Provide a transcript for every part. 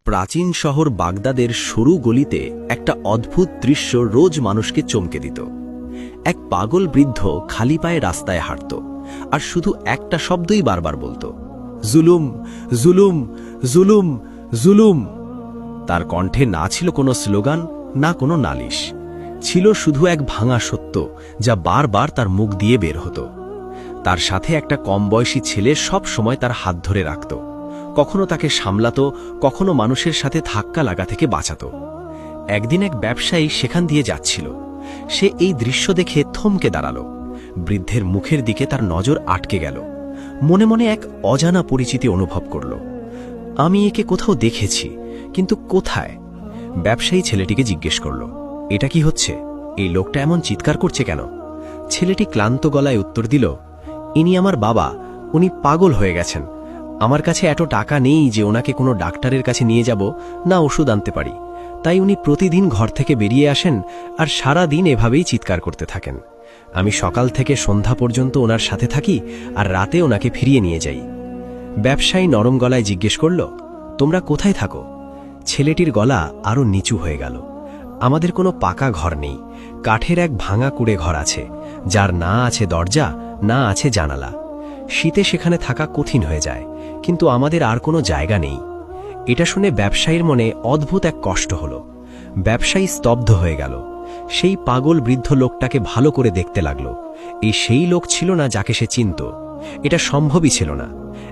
প্রাচীন শহর বাগদাদের সরু গলিতে একটা অদ্ভুত দৃশ্য রোজ মানুষকে চমকে দিত। এক পাগল বৃদ্ধ খালি পায়ে রাস্তায় হাঁটত আর শুধু একটা শব্দই বারবার বলতো, জুলুম, জুলুম, জুলুম, জুলুম। তার কণ্ঠে না ছিল কোনো স্লোগান, না কোনো নালিশ, ছিল শুধু এক ভাঙা সত্য যা বারবার তার মুখ দিয়ে বের হতো। তার সাথে একটা কম বয়সী ছেলে সব সময় তার হাত ধরে রাখত, কখনো তাকে সামলাতো, কখনো মানুষের সাথে ধাক্কা লাগা থেকে বাঁচাতো। একদিন এক ব্যবসায়ী সেখান দিয়ে যাচ্ছিল। সে এই দৃশ্য দেখে থমকে দাঁড়াল। বৃদ্ধের মুখের দিকে তার নজর আটকে গেল। মনে মনে এক অজানা পরিচিতি অনুভব করল। আমি একে কোথাও দেখেছি, কিন্তু কোথায়? ব্যবসায়ী ছেলেটিকে জিজ্ঞেস করল, এটা কি হচ্ছে? এই লোকটা এমন চিৎকার করছে কেন? ছেলেটি ক্লান্ত গলায় উত্তর দিল, ইনি আমার বাবা, উনি পাগল হয়ে গেছেন। আমার কাছে এত টাকা নেই যে ওনাকে কোনো ডাক্তারের কাছে নিয়ে যাব, না ওষুধ আনতে পারি। তাই উনি প্রতিদিন ঘর থেকে বেরিয়ে আসেন আর সারা দিন এভাবেই চিৎকার করতে থাকেন। আমি সকাল থেকে সন্ধ্যা পর্যন্ত ওনার সাথে থাকি আর রাতে ওনাকে ফিরিয়ে নিয়ে যাই। ব্যবসায়ী নরম গলায় জিজ্ঞেস করল, তোমরা কোথায় থাকো? ছেলেটির গলা আরও নিচু হয়ে গেল। আমাদের কোনো পাকা ঘর নেই, কাঠের এক ভাঙা কুড়ে ঘর আছে, যার না আছে দরজা, না আছে জানালা। শীতে সেখানে থাকা কঠিন হয়ে যায়, কিন্তু আমাদের আর কোনো জায়গা নেই। এটা শুনে ব্যবসায়ীর মনে অদ্ভুত এক কষ্ট হল। ব্যবসায়ী স্তব্ধ হয়ে গেল। সেই পাগল বৃদ্ধ লোকটাকে ভালো করে দেখতে লাগল। এই সেই লোক ছিল না যাকে সে চিনত। এটা সম্ভবই ছিল না।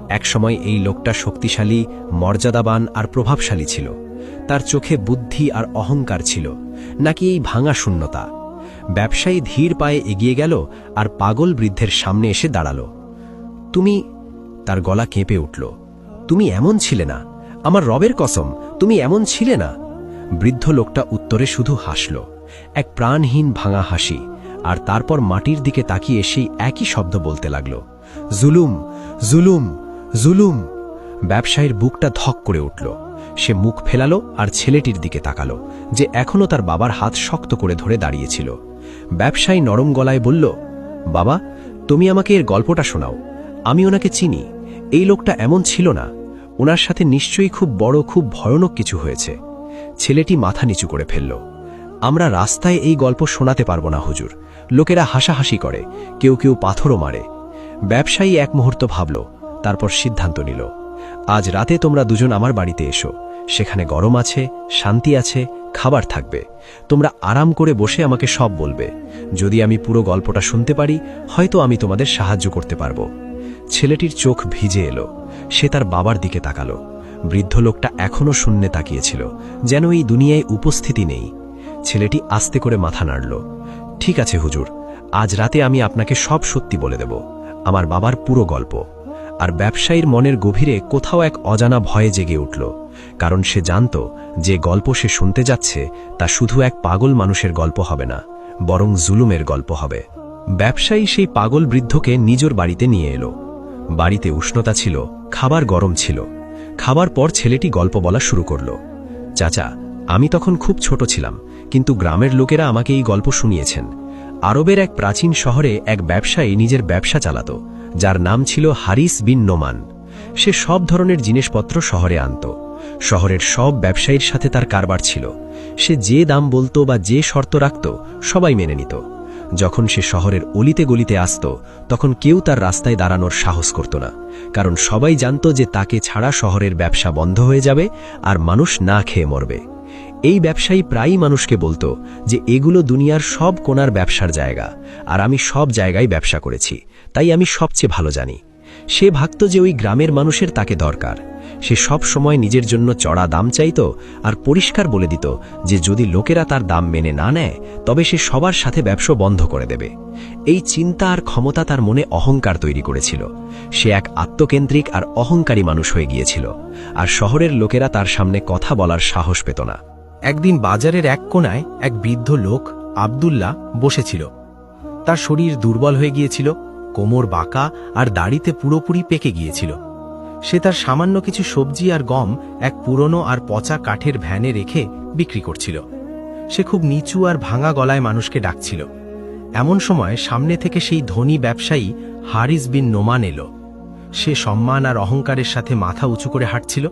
একসময় এই লোকটা শক্তিশালী, মর্যাদাবান আর প্রভাবশালী ছিল। তার চোখে বুদ্ধি আর অহংকার ছিল, নাকি এই ভাঙা শূন্যতা? ব্যবসায়ী ধীর পায়ে এগিয়ে গেল আর পাগল বৃদ্ধের সামনে এসে দাঁড়াল। তুমি? তার গলা কেঁপে উঠল। তুমি এমন ছিলে না, আমার রবের কসম, তুমি এমন ছিলে না। বৃদ্ধ লোকটা উত্তরে শুধু হাসল, এক প্রাণহীন ভাঙা হাসি, আর তারপর মাটির দিকে তাকিয়ে সেই একই শব্দ বলতে লাগল, জুলুম, জুলুম, জুলুম। ব্যবসায়ীর বুকটা ধক করে উঠল। সে মুখ ফেলালো আর ছেলেটির দিকে তাকালো, যে এখনও তার বাবার হাত শক্ত করে ধরে দাঁড়িয়েছিল। ব্যবসায়ী নরম গলায় বলল, বাবা, তুমি আমাকে এর গল্পটা শোনাও। আমি ওনাকে চিনি। এই লোকটা এমন ছিল না। ওনার সাথে নিশ্চয়ই খুব বড়, খুব ভয়ানক কিছু হয়েছে। ছেলেটি মাথা নিচু করে ফেলল। আমরা রাস্তায় এই গল্প শোনাতে পারবো না হুজুর। লোকেরা হাসাহাসি করে, কেউ কেউ পাথরও মারে। ব্যবসায়ী এক মুহূর্ত ভাবল, তারপর সিদ্ধান্ত নিল, আজ রাতে তোমরা দুজন আমার বাড়িতে এসো। সেখানে গরম আছে, শান্তি আছে, খাবার থাকবে। তোমরা আরাম করে বসে আমাকে সব বলবে। যদি আমি পুরো গল্পটা শুনতে পারি, হয়তো আমি তোমাদের সাহায্য করতে পারবো। ছেলেটির চোখ ভিজে এলো। সে তার বাবার দিকে তাকালো। বৃদ্ধ লোকটা এখনও শূন্যে তাকিয়েছিল, যেন এই দুনিয়ায় উপস্থিতি নেই। ছেলেটি আস্তে করে মাথা নাড়ল। ঠিক আছে হুজুর, আজ রাতে আমি আপনাকে সব সত্যি বলে দেব, আমার বাবার পুরো গল্প। আর ব্যবসায়ীর মনের গভীরে কোথাও এক অজানা ভয়ে জেগে উঠল, কারণ সে জানত যে গল্প সে শুনতে যাচ্ছে তা শুধু এক পাগল মানুষের গল্প হবে না, বরং জুলুমের গল্প হবে। ব্যবসায়ী সেই পাগল বৃদ্ধকে নিজের বাড়িতে নিয়ে এলো। বাড়িতে উষ্ণতা ছিল, খাবার গরম ছিল। খাবার পর ছেলেটি গল্প বলা শুরু করল। চাচা, আমি তখন খুব ছোট ছিলাম, কিন্তু গ্রামের লোকেরা আমাকে এই গল্প শুনিয়েছেন। আরবের এক প্রাচীন শহরে এক ব্যবসায়ী নিজের ব্যবসা চালাত, যার নাম ছিল হারিস বিন নোমান। সে সব ধরনের জিনিসপত্র শহরে আনত। শহরের সব ব্যবসায়ীর সাথে তার কারবার ছিল। সে যে দাম বলতো বা যে শর্ত রাখত, সবাই মেনে নিত। যখন সে শহরের অলিতে গলিতে আসত, তখন কেউ তার রাস্তায় দাঁড়ানোর সাহস করত না, কারণ সবাই জানত যে তাকে ছাড়া শহরের ব্যবসা বন্ধ হয়ে যাবে আর মানুষ না খেয়ে মরবে। এই ব্যবসায়ী প্রায়ই মানুষকে বলতো যে এগুলো দুনিয়ার সব কোণার ব্যবসার জায়গা, আর আমি সব জায়গায় ব্যবসা করেছি, তাই আমি সবচেয়ে ভালো জানি। সে ভাবত যে ওই গ্রামের মানুষের তাকে দরকার। সে সব সময় নিজের জন্য চড়া দাম চাইত আর পরিষ্কার বলে দিত যে যদি লোকেরা তার দাম মেনে না নেয়, তবে সে সবার সাথে ব্যবসা বন্ধ করে দেবে। এই চিন্তা আর ক্ষমতা তার মনে অহংকার তৈরি করেছিল। সে এক আত্মকেন্দ্রিক আর অহংকারী মানুষ হয়ে গিয়েছিল, আর শহরের লোকেরা তার সামনে কথা বলার সাহস পেত না। একদিন বাজারের এক কোণায় এক বৃদ্ধ লোক আব্দুল্লাহ বসেছিল। তার শরীর দুর্বল হয়ে গিয়েছিল, কোমর বাঁকা আর দাড়িতে পুরোপুরি পেকে গিয়েছিল। সে তার সামান্য কিছু সবজি আর গম এক পুরনো আর পচা কাঠের ভ্যানে রেখে বিক্রি করছিল। সে খুব নিচু আর ভাঙা গলায় মানুষকে ডাকছিল। এমন সময় সামনে থেকে সেই ধনী ব্যবসায়ী হারিস বিন নোমান এলো। সে সম্মান আর অহংকারের সাথে মাথা উঁচু করে হাঁটছিল।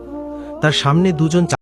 তার সামনে দুজন